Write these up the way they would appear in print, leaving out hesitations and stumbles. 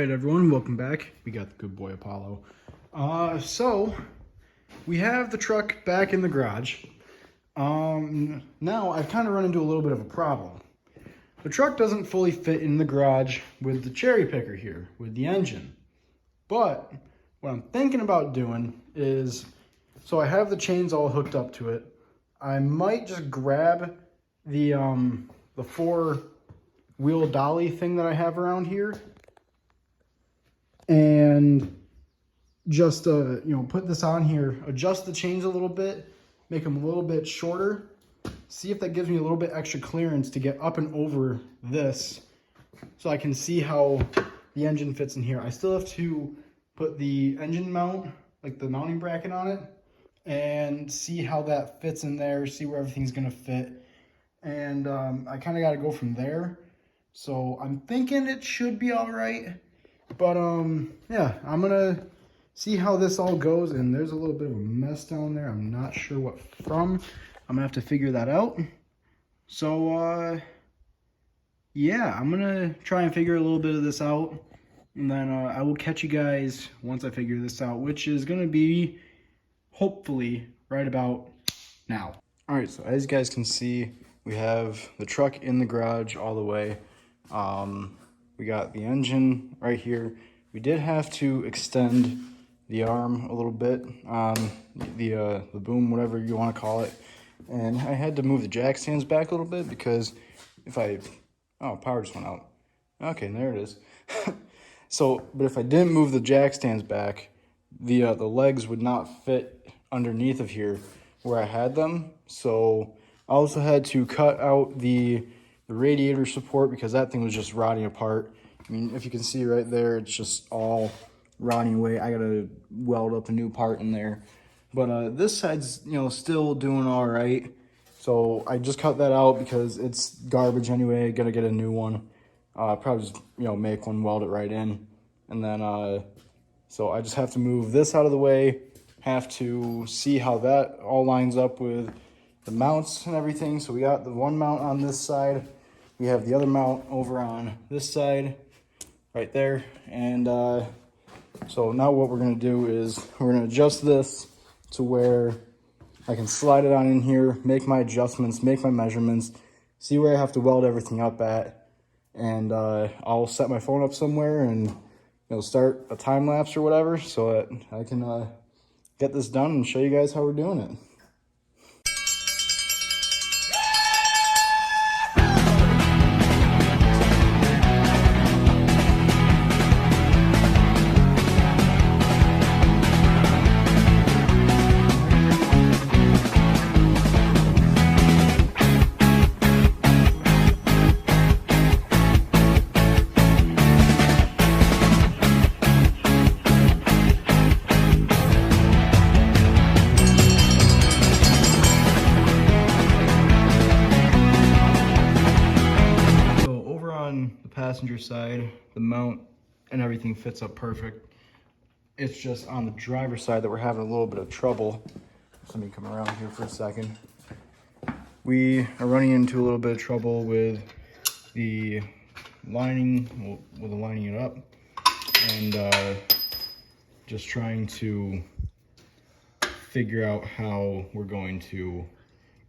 right, everyone, welcome back. We got the good boy Apollo. So we have the truck back in the garage. Now I've kind of run into a little bit of a problem. The truck doesn't fully fit in the garage with the cherry picker here, with the engine. But what I'm thinking about doing is, so I have the chains all hooked up to it. I might just grab the four-wheel dolly thing that I have around here and just put this on here, adjust the chains a little bit, make them a little bit shorter, see if that gives me a little bit extra clearance to get up and over this so I can see how the engine fits in here. I still have to put the engine mount, like the mounting bracket on it, and see how that fits in there, see where everything's gonna fit. And I kind of got to go from there. So I'm thinking it should be all right. But yeah, I'm gonna see how this all goes. And there's a little bit of a mess down there. I'm not sure what from. I'm gonna have to figure that out. So yeah, I'm gonna try and figure a little bit of this out, and then I will catch you guys once I figure this out, which is gonna be hopefully right about now. All right, so as you guys can see, we have the truck in the garage all the way. We got the engine right here. We did have to extend the arm a little bit on the boom, whatever you want to call it. And I had to move the jack stands back a little bit because power just went out. Okay, there it is. But if I didn't move the jack stands back, the legs would not fit underneath of here where I had them. So I also had to cut out the radiator support because that thing was just rotting apart. I mean, if you can see right there, it's just all rotting away. I gotta weld up a new part in there. But this side's, still doing all right. So I just cut that out because it's garbage anyway. Gotta get a new one. Probably just, make one, weld it right in. And then, so I just have to move this out of the way. Have to see how that all lines up with the mounts and everything. So we got the one mount on this side. We have the other mount over on this side, right there. And so now what we're gonna do is we're gonna adjust this to where I can slide it on in here, make my adjustments, make my measurements, see where I have to weld everything up at. And I'll set my phone up somewhere and start a time lapse or whatever so that I can get this done and show you guys how we're doing it. Passenger side, the mount and everything fits up perfect. It's just on the driver's side that we're having a little bit of trouble. Let me come around here for a second. We are running into a little bit of trouble with the lining, lining it up, and just trying to figure out how we're going to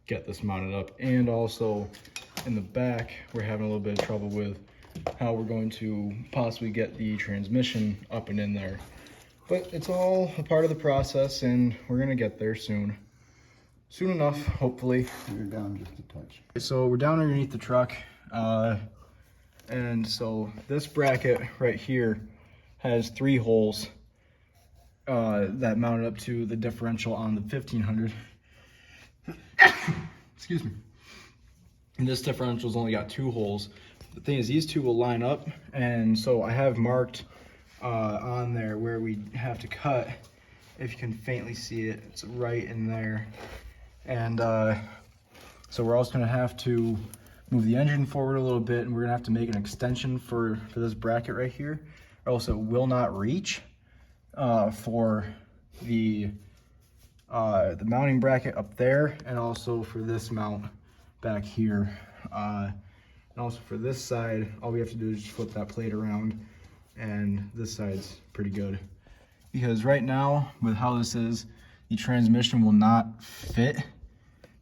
get this mounted up. And also in the back, we're having a little bit of trouble with how we're going to possibly get the transmission up and in there. But it's all a part of the process, and we're gonna get there soon. Soon enough, hopefully. You're down just a touch. So we're down underneath the truck, and so this bracket right here has 3 holes that mounted up to the differential on the 1500. Excuse me. And this differential's only got 2 holes. The thing is, these 2 will line up, and so I have marked on there where we have to cut. If you can faintly see it, it's right in there. And so we're also gonna have to move the engine forward a little bit, and we're gonna have to make an extension for this bracket right here, or else it will not reach for the mounting bracket up there, and also for this mount back here. And also for this side, all we have to do is just flip that plate around and this side's pretty good. Because right now, with how this is, the transmission will not fit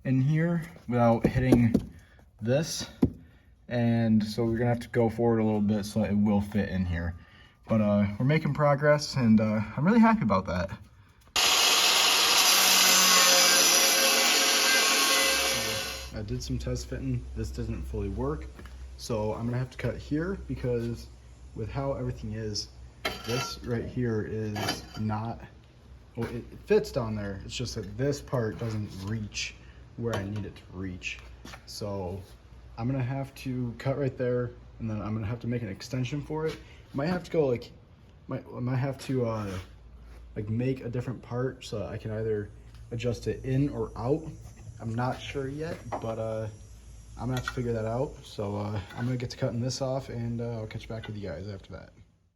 in here without hitting this. And so we're gonna have to go forward a little bit so it will fit in here. But we're making progress, and I'm really happy about that. I did some test fitting. This doesn't fully work. So I'm gonna have to cut here because with how everything is, this right here is not, well, it fits down there. It's just that this part doesn't reach where I need it to reach. So I'm gonna have to cut right there, and then I'm gonna have to make an extension for it. Might have to go like, I might have to like make a different part so that I can either adjust it in or out. I'm not sure yet, but I'm gonna have to figure that out. So I'm gonna get to cutting this off, and I'll catch back with you guys after that.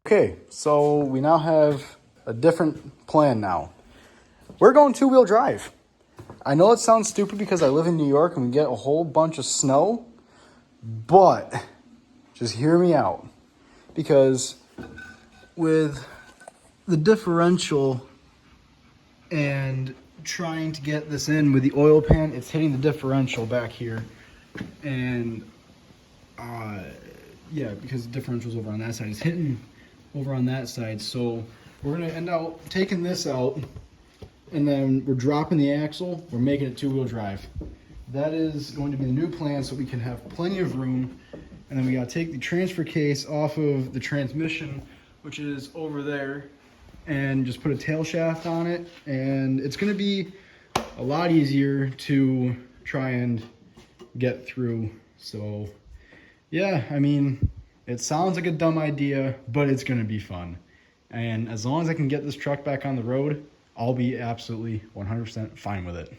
Okay, so we now have a different plan now. We're going two-wheel drive. I know it sounds stupid because I live in New York and we get a whole bunch of snow, but just hear me out. Because with the differential and trying to get this in with the oil pan, it's hitting the differential back here. And yeah, because the differential's over on that side, it's hitting over on that side. So we're gonna end up taking this out, and then we're dropping the axle, we're making it two-wheel drive. That is going to be the new plan, so we can have plenty of room. And then we gotta take the transfer case off of the transmission, which is over there, and just put a tail shaft on it. And it's gonna be a lot easier to try and get through. So yeah, I mean, it sounds like a dumb idea, but it's gonna be fun. And as long as I can get this truck back on the road, I'll be absolutely 100% fine with it.